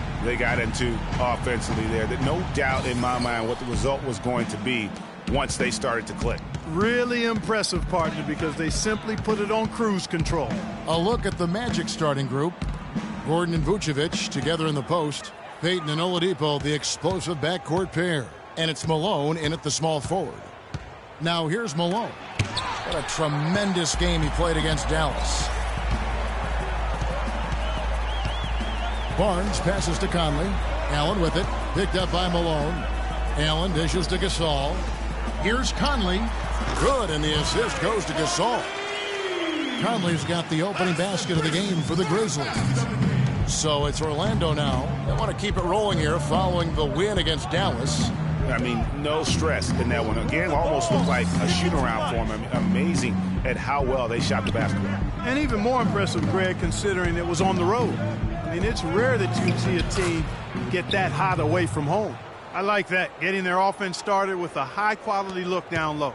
rhythm they got into offensively there. There's no doubt in my mind what the result was going to be once they started to click. Really impressive, partner, because they simply put it on cruise control. A look at the Magic starting group. Gordon and Vucevic together in the post. Payton and Oladipo, the explosive backcourt pair. And it's Malone in at the small forward. Now here's Malone. What a tremendous game he played against Dallas. Barnes passes to Conley. Allen with it. Picked up by Malone. Allen dishes to Gasol. Here's Conley. Good, and the assist goes to Gasol. Conley's got the opening basket of the game for the Grizzlies. So it's Orlando now. They want to keep it rolling here following the win against Dallas. I mean, no stress in that one. Again, almost looked like a shoot-around for them. Amazing at how well they shot the basketball. And even more impressive, Greg, considering it was on the road. I mean, it's rare that you see a team get that hot away from home. I like that, getting their offense started with a high-quality look down low.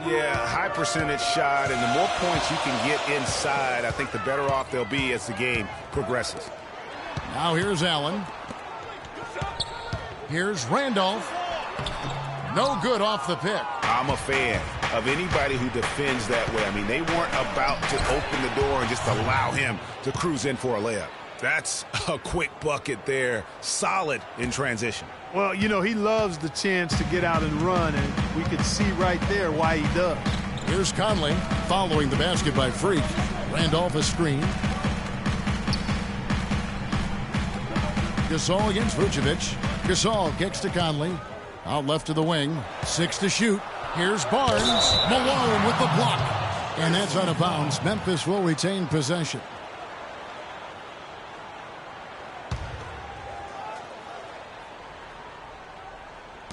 Yeah, high percentage shot, and the more points you can get inside, I think the better off they'll be as the game progresses. Now here's Allen. Here's Randolph. No good off the pick. I'm a fan of anybody who defends that way. I mean, they weren't about to open the door and just allow him to cruise in for a layup. That's a quick bucket there. Solid in transition. Well, you know, he loves the chance to get out and run, and we could see right there why he does. Here's Conley following the basket by Freak. Randolph a screen. Gasol against Vucevic. Gasol kicks to Conley. Out left to the wing. 6 to shoot. Here's Barnes. Malone with the block. And that's out of bounds. Memphis will retain possession.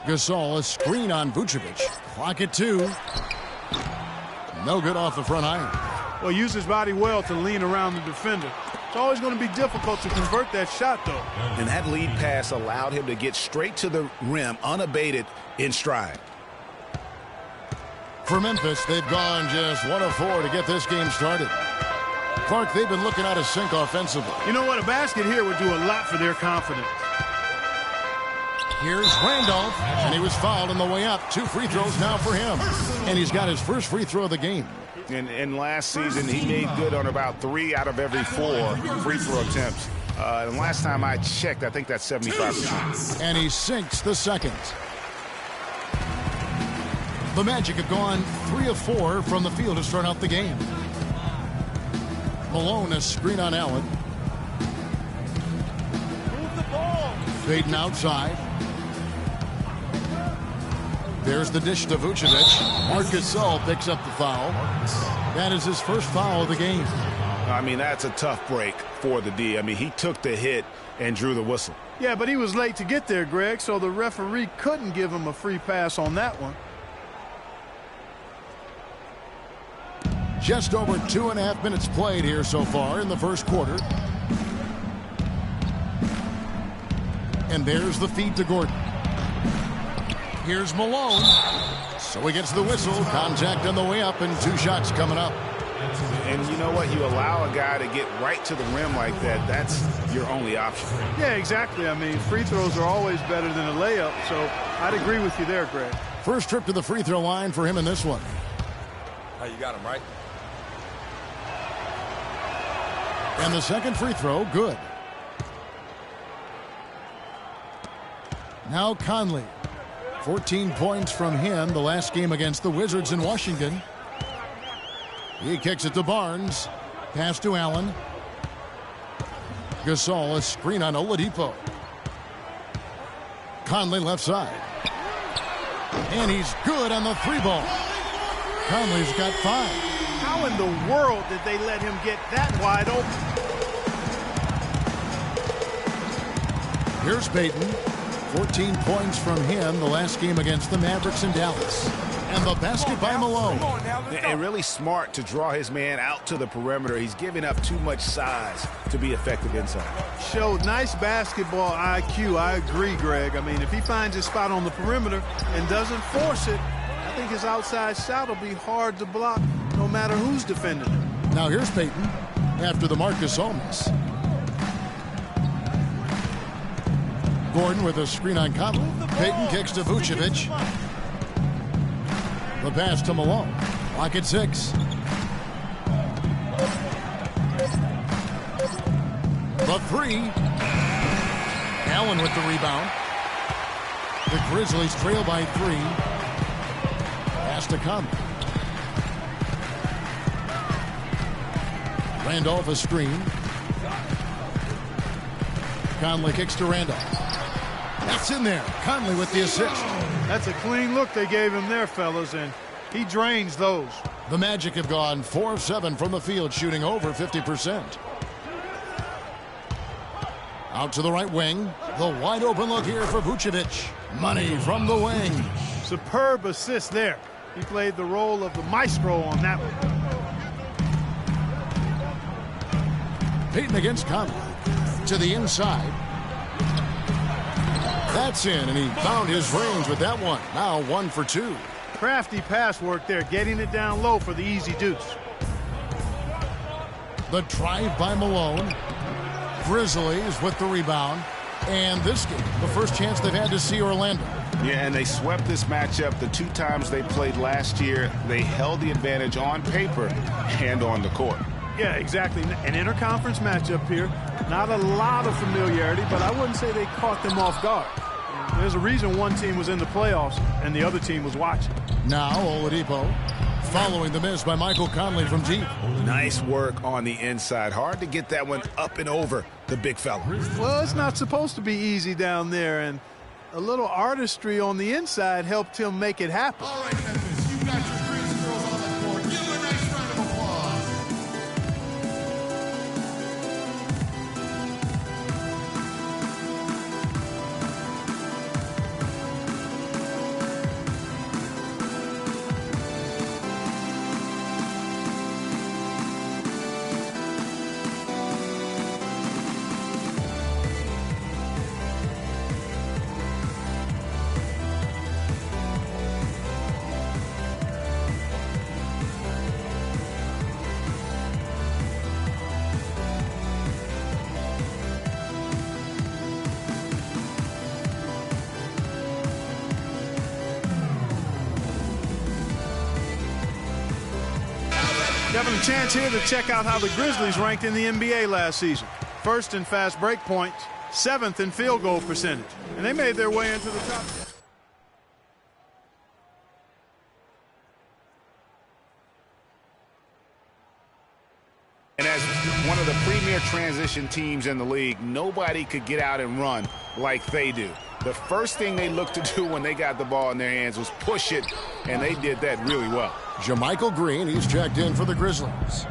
Gasol, a screen on Vucevic. Clock at 2. No good off the front iron. Well, use his body well to lean around the defender. It's always going to be difficult to convert that shot, though. And that lead pass allowed him to get straight to the rim, unabated in stride. For Memphis, they've gone just 1 of 4 to get this game started. Clark, they've been looking out of sync offensively. You know what? A basket here would do a lot for their confidence. Here's Randolph, and he was fouled on the way up. 2 free throws now for him. And he's got his first free throw of the game. And last season, he made good on about 3 out of every 4 free throw attempts. And last time I checked, I think that's 75%. And he sinks the second. The Magic have gone 3 of 4 from the field to start out the game. Malone, a screen on Allen. Move the ball. Payton outside. There's the dish to Vucevic. Marc Gasol picks up the foul. That is his first foul of the game. I mean, that's a tough break for the D. I mean, he took the hit and drew the whistle. Yeah, but he was late to get there, Greg, so the referee couldn't give him a free pass on that one. Just over 2.5 minutes played here so far in the first quarter. And there's the feed to Gordon. Here's Malone. So he gets the whistle. Contact on the way up, and 2 shots coming up. And you know what? You allow a guy to get right to the rim like that. That's your only option. Yeah, exactly. I mean, free throws are always better than a layup, so I'd agree with you there, Greg. First trip to the free throw line for him in this one. Oh, you got him, right? And the second free throw, good. Now Conley. 14 points from him the last game against the Wizards in Washington. He kicks it to Barnes. Pass to Allen. Gasol, a screen on Oladipo. Conley left side. And he's good on the 3-ball. Conley's got 5. How in the world did they let him get that wide open? Here's Payton. 14 points from him the last game against the Mavericks in Dallas. And the basket by Malone. And really smart to draw his man out to the perimeter. He's giving up too much size to be effective inside. Showed nice basketball IQ. I agree, Greg. I mean, if he finds his spot on the perimeter and doesn't force it, I think his outside shot will be hard to block no matter who's defending him. Now here's Payton after the Marc Gasol miss. Gordon with a screen on Conley. Payton kicks to Vucevic. The pass to Malone. Lock at 6. The 3. Allen with the rebound. The Grizzlies trail by 3. Pass to Conley. Randolph a screen. Conley kicks to Randolph. That's in there. Conley with the assist. That's a clean look they gave him there, fellas, and he drains those. The Magic have gone 4 of 7 from the field, shooting over 50%. Out to the right wing. The wide open look here for Vucevic. Money from the wing. Superb assist there. He played the role of the maestro on that one. Payton against Conley. To the inside. That's in, and he found his range with that one. Now 1 for 2. Crafty pass work there, getting it down low for the easy deuce. The drive by Malone. Grizzlies with the rebound. And this game, the first chance they've had to see Orlando. Yeah, and they swept this matchup the 2 times they played last year. They held the advantage on paper and on the court. Yeah, exactly. An interconference matchup here. Not a lot of familiarity, but I wouldn't say they caught them off guard. There's a reason one team was in the playoffs and the other team was watching. Now Oladipo following the miss by Michael Conley from deep. Nice work on the inside. Hard to get that one up and over the big fella. Well, it's not supposed to be easy down there, and a little artistry on the inside helped him make it happen. All right, Memphis, you got your Grizz girls on the court. Give them a nice round of applause. Having a chance here to check out how the Grizzlies ranked in the NBA last season. First in fast break points, 7th in field goal percentage. And they made their way into the top. And as one of the premier transition teams in the league, nobody could get out and run like they do. The first thing they looked to do when they got the ball in their hands was push it, and they did that really well. JaMychal Green, he's checked in for the Grizzlies.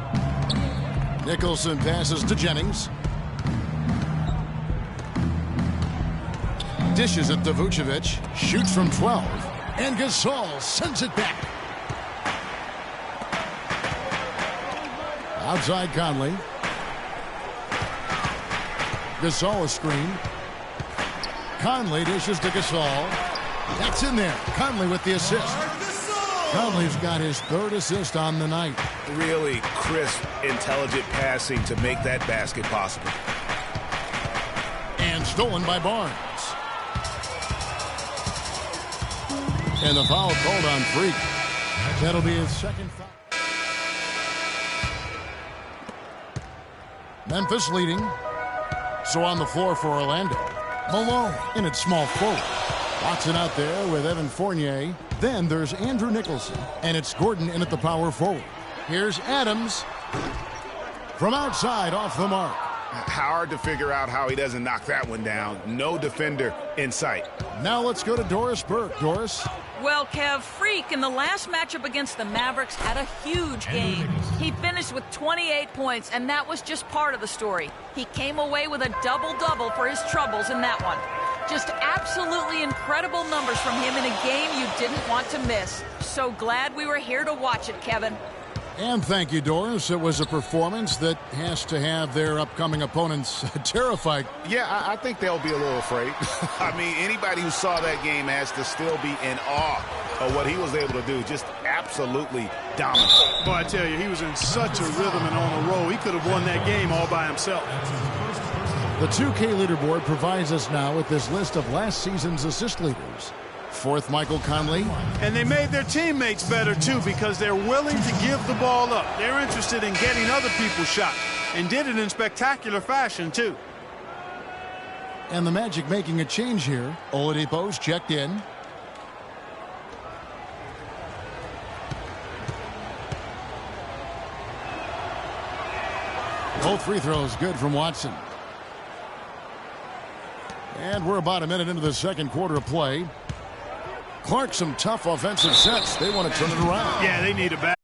Nicholson passes to Jennings. Dishes it to Vucevic. Shoots from 12. And Gasol sends it back. Outside Conley. Gasol a screen. Conley dishes to Gasol. That's in there. Conley with the assist. Conley's got his 3rd assist on the night. Really crisp, intelligent passing to make that basket possible. And stolen by Barnes. And the foul called on Freak. That'll be his 2nd foul. Memphis leading. So on the floor for Orlando. Malone in its small forward. Watson out there with Evan Fournier. Then there's Andrew Nicholson. And it's Gordon in at the power forward. Here's Adams. From outside off the mark. Hard to figure out how he doesn't knock that one down. No defender in sight. Now let's go to Doris Burke. Doris. Well, Kev, Freak in the last matchup against the Mavericks had a huge game. He finished with 28 points, and that was just part of the story. He came away with a double-double for his troubles in that one. Just absolutely incredible numbers from him in a game you didn't want to miss. So glad we were here to watch it, Kevin. And thank you, Doris. It was a performance that has to have their upcoming opponents terrified. Yeah, I think they'll be a little afraid. I mean, anybody who saw that game has to still be in awe of what he was able to do. Just absolutely dominant. Boy, I tell you, he was in such a rhythm and on a roll. He could have won that game all by himself. The 2K leaderboard provides us now with this list of last season's assist leaders. Fourth, Michael Conley. And they made their teammates better, too, because they're willing to give the ball up. They're interested in getting other people's shots and did it in spectacular fashion, too. And the Magic making a change here. Oladipo's checked in. Both free throws good from Watson. And we're about a minute into the second quarter of play. Clark, some tough offensive sets. They want to turn it around. Yeah, they need a back.